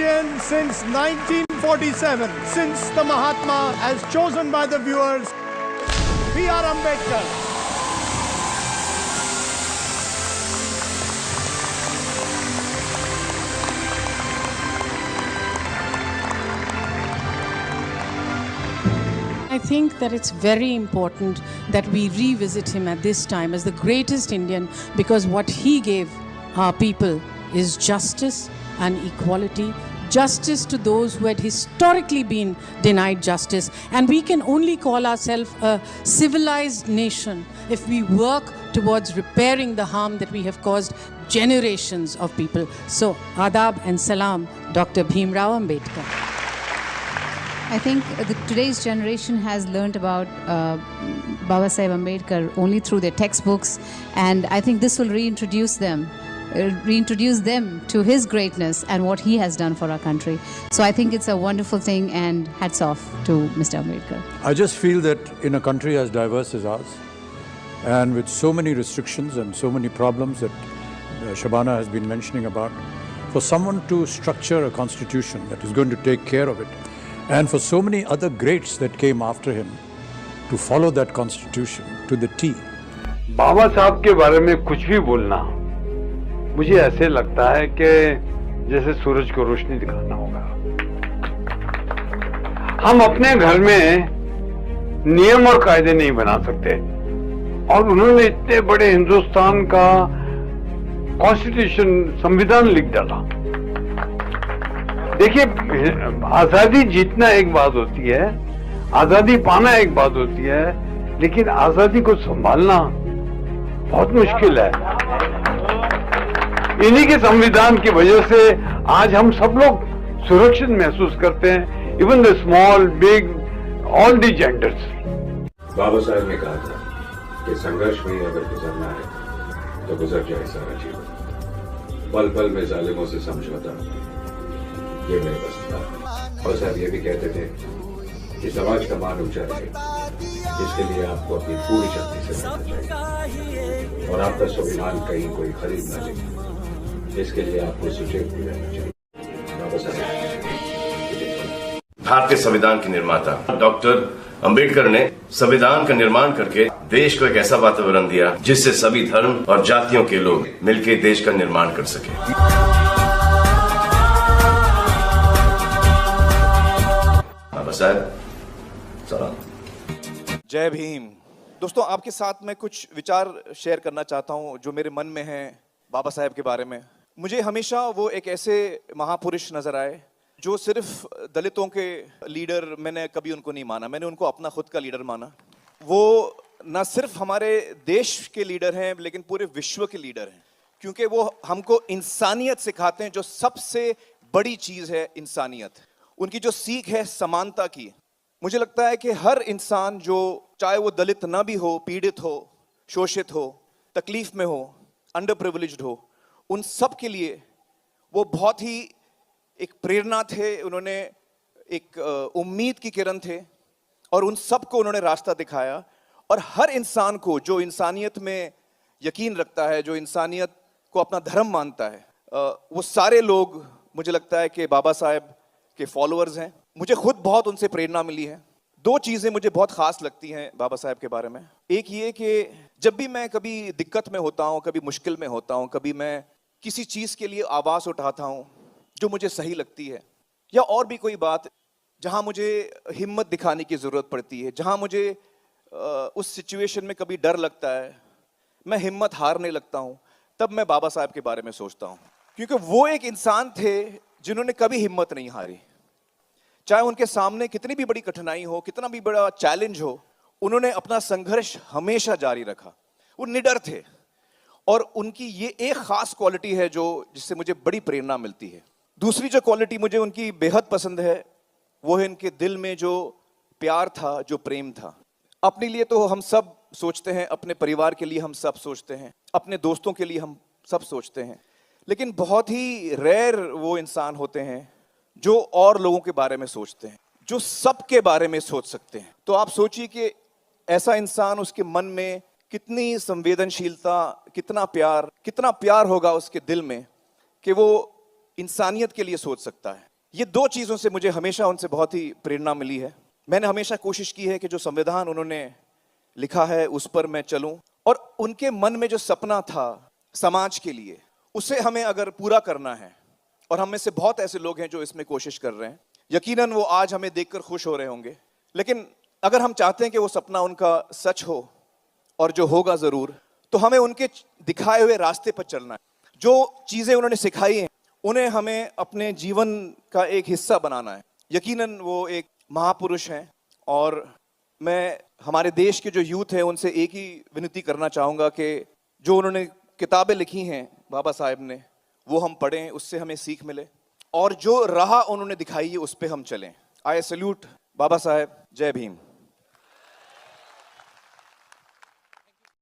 Indian since 1947, since the Mahatma as chosen by the viewers, B.R. Ambedkar. I think that it's very important that we revisit him at this time as the greatest Indian, because what he gave our people is justice and equality, justice to those who had historically been denied justice. And we can only call ourselves a civilized nation if we work towards repairing the harm that we have caused generations of people. So, Adab and Salam, Dr. Bhim Rao Ambedkar. I think today's generation has learned about Baba Saheb Ambedkar only through their textbooks, and I think this will reintroduce them to his greatness and what he has done for our country. So I think it's a wonderful thing, and hats off to Mr. Ambedkar. I just feel that in a country as diverse as ours, and with so many restrictions and so many problems that Shabana has been mentioning about, for someone to structure a constitution that is going to take care of it, and for so many other greats that came after him to follow that constitution to the T. बाबा साहब के बारे में कुछ भी बोलना मुझे ऐसे लगता है कि जैसे सूरज को रोशनी दिखाना होगा। हम अपने घर में नियम और कायदे नहीं बना सकते, और उन्होंने इतने बड़े हिंदुस्तान का कॉन्स्टिट्यूशन, संविधान लिख डाला। देखिए, आजादी जीतना एक बात होती है, आजादी पाना एक बात होती है, लेकिन आजादी को संभालना बहुत मुश्किल है। इन्हीं के संविधान की वजह से आज हम सब लोग सुरक्षित महसूस करते हैं, even the small, big, all the genders. Baba Sahab ने कहा था कि संघर्ष में अगर गुजरना है तो गुजर जाए सारा जीवन, पल पल में जालिमों से समझौता, ये मेरे बस था। और साहब ये भी कहते थे कि समाज का मान ऊंचा रहे, इसके लिए आपको अपनी पूरी शक्ति से लड़ना चाहिए, और आपका स्वाभिमान कहीं कोई खरीद न ले, इसके लिए आपको सुचेत भी रहना चाहिए। बाबा साहब भारतीय संविधान के निर्माता डॉक्टर अंबेडकर ने संविधान का निर्माण करके देश को एक ऐसा वातावरण दिया जिससे सभी धर्म और जातियों के लोग मिलकर देश का निर्माण कर सके। जय भीम। दोस्तों, आपके साथ मैं कुछ विचार शेयर करना चाहता हूं जो मेरे मन में हैं बाबा साहेब के बारे में। मुझे हमेशा वो एक ऐसे महापुरुष नजर आए जो सिर्फ दलितों के लीडर, मैंने कभी उनको नहीं माना, मैंने उनको अपना खुद का लीडर माना। वो न सिर्फ हमारे देश के लीडर हैं लेकिन पूरे विश्व के लीडर हैं, क्योंकि वो हमको इंसानियत सिखाते हैं, जो सबसे बड़ी चीज है इंसानियत। उनकी जो सीख है समानता की। मुझे लगता है कि हर इंसान, जो चाहे वो दलित ना भी हो, पीड़ित हो, शोषित हो, तकलीफ में हो, अंडर प्रिविलेज्ड हो, उन सब के लिए वो बहुत ही एक प्रेरणा थे। उन्होंने एक उम्मीद की किरण थे, और उन सब को उन्होंने रास्ता दिखाया। और हर इंसान को जो इंसानियत में यकीन रखता है, जो इंसानियत को अपना धर्म मानता है, वो सारे लोग मुझे लगता है कि बाबा साहेब के फॉलोअर्स हैं। मुझे खुद बहुत उनसे प्रेरणा मिली है। दो चीजें मुझे बहुत खास लगती हैं बाबा साहेब के बारे में। एक ये कि जब भी मैं कभी दिक्कत में होता हूँ, कभी मुश्किल में होता हूँ, कभी मैं किसी चीज के लिए आवाज उठाता हूँ जो मुझे सही लगती है, या और भी कोई बात जहां मुझे हिम्मत दिखाने की जरूरत पड़ती है, जहां मुझे उस सिचुएशन में कभी डर लगता है, मैं हिम्मत हारने लगता हूं, तब मैं बाबा साहब के बारे में सोचता हूं। क्योंकि वो एक इंसान थे जिन्होंने कभी हिम्मत नहीं हारी। चाहे उनके सामने कितनी भी बड़ी कठिनाई हो, कितना भी बड़ा चैलेंज हो, उन्होंने अपना संघर्ष हमेशा जारी रखा। वो निडर थे, और उनकी ये एक खास क्वालिटी है जो जिससे मुझे बड़ी प्रेरणा मिलती है। दूसरी जो क्वालिटी मुझे उनकी बेहद पसंद है, वो है उनके दिल में जो प्यार था, जो प्रेम था। अपने लिए तो हम सब सोचते हैं, अपने परिवार के लिए हम सब सोचते हैं, अपने दोस्तों के लिए हम सब सोचते हैं, लेकिन बहुत ही रेयर वो इंसान होते हैं जो और लोगों के बारे में सोचते हैं, जो सबके बारे में सोच सकते हैं। तो आप सोचिए कि ऐसा इंसान, उसके मन में कितनी संवेदनशीलता, कितना प्यार होगा उसके दिल में कि वो इंसानियत के लिए सोच सकता है। ये दो चीज़ों से मुझे हमेशा उनसे बहुत ही प्रेरणा मिली है। मैंने हमेशा कोशिश की है कि जो संविधान उन्होंने लिखा है उस पर मैं चलूं, और उनके मन में जो सपना था समाज के लिए, उसे हमें अगर पूरा करना है, और हम में से बहुत ऐसे लोग हैं जो इसमें कोशिश कर रहे हैं, यकीनन वो आज हमें देखकर खुश हो रहे होंगे, लेकिन अगर हम चाहते हैं कि वो सपना उनका सच हो, और जो होगा ज़रूर, तो हमें उनके दिखाए हुए रास्ते पर चलना है। जो चीज़ें उन्होंने सिखाई हैं उन्हें हमें अपने जीवन का एक हिस्सा बनाना है। यकीनन वो एक महापुरुष हैं, और मैं हमारे देश के जो यूथ है उनसे एक ही विनती करना चाहूँगा कि जो उन्होंने किताबें लिखी हैं बाबा साहेब ने, वो हम पढ़ें, उससे हमें सीख मिले, और जो राह उन्होंने दिखाई है उस पर हम चलें। आई सैल्यूट बाबा साहेब। जय भीम।